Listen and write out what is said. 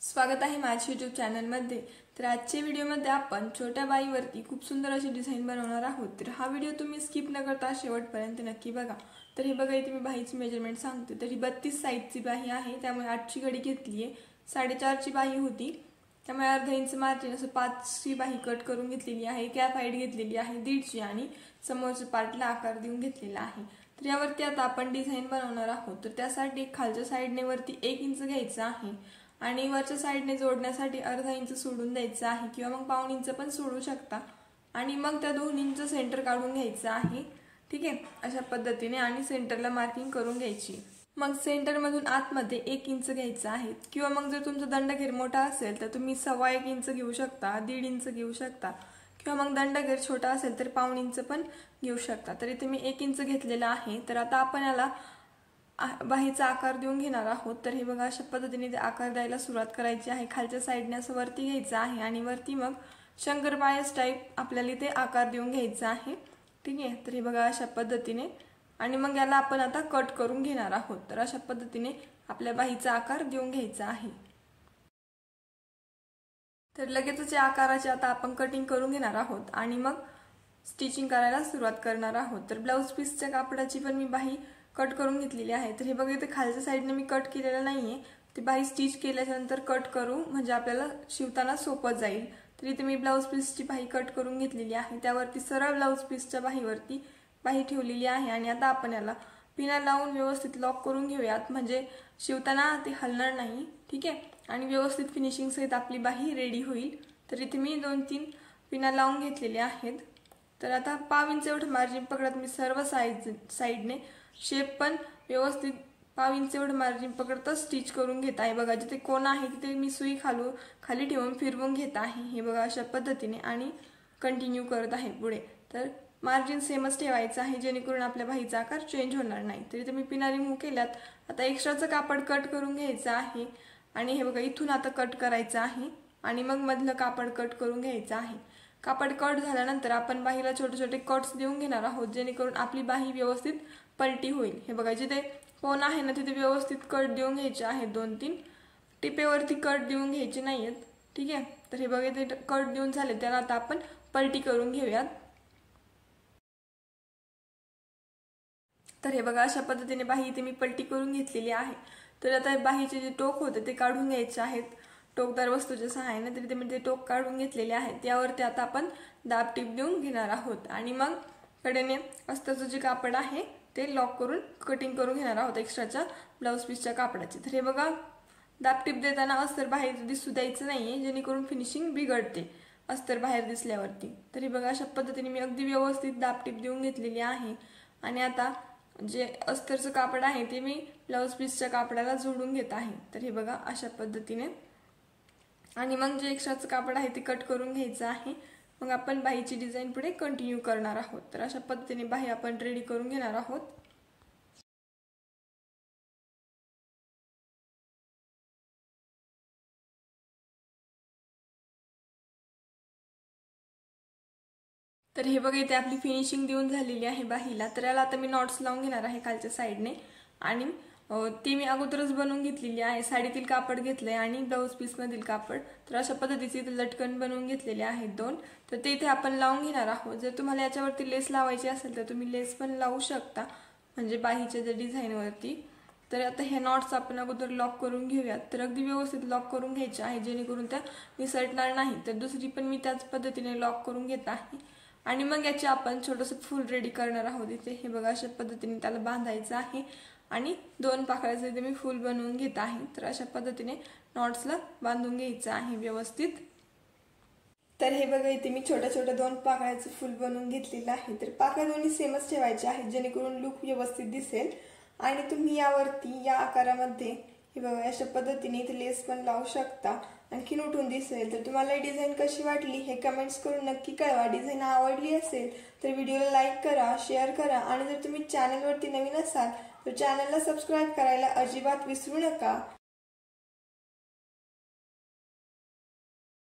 स्वागत आहे माझ्या YouTube चॅनलमध्ये। तर आजच्या व्हिडिओमध्ये आपण छोट्या बाईवरती खूप सुंदर अशी डिझाइन बनवणार आहोत। तर हा व्हिडिओ तुम्ही स्किप न करता शेवटपर्यंत नक्की बघा। तर हे बघा, इथे मी बाहीची मेजरमेंट सांगते। तर ही 32 साइजची बाही आहे, त्यामुळे 8ची घडी घेतली आहे। 4.5ची बाही होती, त्यामुळे अर्धा इंच मार्जिन असं 5ची बाही कट करून घेतलेली आहे। कॅप हाईट घेतलेली आहे 1.5ची आणि समोरच्या पार्टला आकार देऊन घेतलेला आहे। तर यावरती आता आपण डिझाइन बनवणार आहोत। तर त्यासाठी खालच्या साइडने वरती 1 इंच घ्यायचा आहे आणि वरच्या साइडने जोडण्यासाठी अर्धा इंच सोडून द्यायचा आहे किंवा मग पाऊण इंच पण सोडू शकता। आणि मग त्या 2 इंच सेंटर काढून घ्यायचं आहे। ठीक आहे, अशा पद्धतीने आणि सेंटरला मार्किंग करून घ्यायची। मग सेंटर मधून आतमध्ये 1 इंच घ्यायचा आहे किंवा मग जर तुमचा दंडघेर मोठा असेल तर तुम्ही 1.25 इंच घेऊ शकता, 1.5 इंच घेऊ शकता किंवा मग दंडघेर छोटा असेल तर पाऊण इंच पण घेऊ शकता। तर इथे मी 1 इंच घेतलेला आहे। तर आता आपण याला बाहीचा आकार देऊन घेणार आहोत। तर हे बघा, अशा पद्धतीने आकार द्यायला सुरुवात करायची आहे। खालच्या साइडने असं वरती घ्यायचं आहे आणि वरती मग शंकरपाळ्या टाइप आपल्याला इथे आकार देऊन घ्यायचा आहे। ठीक आहे, तर हे बघा अशा पद्धतीने आणि मग याला आपण आता कट करून घेणार आहोत। तर अशा पद्धतीने आपल्या बाहीचा आकार देऊन घ्यायचा आहे। तर लगेचच या आकाराचे आता आपण कटिंग करून घेणार आहोत आणि मग स्टिचिंग करायला सुरुवात करणार आहोत। तर ब्लाउज पीसच्या कापडाची पण मी बाही कट करून घेतलेली आहे। तर हे बघा, इथे खालच्या साइडने मी कट केलेला नाहीये, ती बाही स्टिच केल्यानंतर कट करू म्हणजे आपल्याला शिवताना सोपं जाईल। तर इथे मी ब्लाउज पीसची बाही कट करून घेतलेली आहे, त्यावरती सरळ ब्लाउज पीसच्या बाहीवरती बाही ठेवलेली आहे आणि आता आपण याला पिना लावून व्यवस्थित लॉक करून घेऊयात, म्हणजे शिवताना ते हलणार नाही। ठीक आहे, आणि व्यवस्थित फिनिशिंग सहित आपली बाही रेडी होईल। तर इथे मी 2-3 पिना लावून घेतलेल्या आहेत। तर आता पाव इंच एवढं मार्जिन पकडत मी सर्व साइडने शेप पण व्यवस्थित पाव इंच एवढं मार्जिन पकडत स्टिच करून घेत आहे। बघा, जिथे कोना आहे तिथे मी सुई खाली ठेवून फिरवून घेत आहे। हे बघा अशा पद्धतीने आणि कंटिन्यू करत आहे पुढे। तर मार्जिन सेमच ठेवायचं आहे जेणेकरून आपल्या बाहीचा आकार चेंज होणार नाही। तर इथे मी पिना रिमूव्ह केल्यात। आता एक्स्ट्राचं कापड कट करून घ्यायचं आहे आणि हे बघा, इथून आता कट करायचं आहे आणि मग मधलं कापड कट करून घ्यायचं आहे। कापड कट झाल्यानंतर आपण बाहीला छोटे छोटे कट्स देऊन घेणार आहोत जेणेकरून आपली बाही व्यवस्थित पलटी होईल। हे बघा, जिथे कोण आहे ना तिथे व्यवस्थित कट देऊन घ्यायचे आहेत। 2-3 टिपेवरती कट देऊन घ्यायचे नाहीयेत। ठीक आहे, तर हे बघा, इथे कट देऊन झाले, त्याला आता आपण पलटी करून घेऊयात। तर हे बघा, अशा पद्धतीने बाही इथे मी पलटी करून घेतलेली आहे। तर आता बाहीचे जे टोक होते ते काढून घ्यायचे आहेत टोकदार वस्तूच्या सहाय्याने। तर इथे मी ते टोक काढून घेतलेले आहेत, त्यावरती आता आपण दाब टीप देऊन घेणार आहोत आणि मग कडेने अस्तरचं जे कापड आहे ते लॉक करून कटिंग करून घेणार आहोत एक्स्ट्राच्या ब्लाउज पीसच्या कापडाची। तर हे बघा, दाब टीप देताना अस्तर बाहेर दिसू द्यायचं नाहीये जेणेकरून फिनिशिंग बिघडते अस्तर बाहेर दिसल्यावरती। तर हे बघा, अशा पद्धतीने मी अगदी व्यवस्थित दाब टीप देऊन घेतलेली आहे आणि आता जे अस्तरचं कापड आहे ते मी ब्लाउज पीसच्या कापडाला जोडून घेत आहे। तर हे बघा, अशा पद्धतीने आणि मग जे एक्स्ट्राचं कापड आहे ते कट करून घ्यायचं आहे। मग आपण बाहीची डिझाइन पुढे कंटिन्यू करणार आहोत। तर अशा पद्धतीने बाही आपण रेडी करून घेणार आहोत। तर हे बघा, इथे आपली फिनिशिंग देऊन झालेली आहे बाहीला। तर याला आता मी नॉट्स लावून घेणार आहे खालच्या साइडने आणि ती मी अगोदरच बनवून घेतलेली आहे। साडीतील कापड घेतले आणि ब्लाउज पीस मधील कापड। तर अशा पद्धतीचे इथे लटकन बनवून घेतलेले आहेत 2। तर ते इथे आपण लावून घेणार आहोत। जर तुम्हाला याच्यावरती लेस लावायची असेल तर तुम्ही लेस पण लावू शकता, म्हणजे बाहीच्या ज्या डिझाइन वरती। तर आता हे नॉट्स आपण अगोदर लॉक करून घेऊयात। तर अगदी व्यवस्थित लॉक करून घ्यायचे आहे जेणेकरून त्या निसटणार नाही। तर दुसरी पण मी त्याच पद्धतीने लॉक करून घेत आहे आणि मग याचे आपण छोटंसं फूल रेडी करणार आहोत। इथे हे बघा, अशा पद्धतीने त्याला बांधायचं आहे आणि 2 पाकळ्याचं इथे मी फूल बनवून घेत आहे। तर अशा पद्धतीने नॉट्सला बांधून घ्यायचं आहे व्यवस्थित। तर हे बघा, इथे मी छोट्या छोट्या 2 पाकळ्याचं फूल बनवून घेतलेलं आहे। तर पाकळ्या दोन्ही सेमच ठेवायचे आहेत जेणेकरून लुक व्यवस्थित दिसेल आणि तुम्ही यावरती या आकारामध्ये हे बघा अशा पद्धतीने इथे लेस पण लावू शकता, आणखीन उठून दिसेल। तर तुम्हाला ही डिझाइन कशी वाटली हे कमेंट्स करून नक्की कळवा। डिझाइन आवडली असेल तर व्हिडिओला लाईक करा, शेअर करा आणि जर तुम्ही चॅनलवरती नवीन असाल तर चॅनलला सबस्क्राइब करायला अजिबात विसरू नका।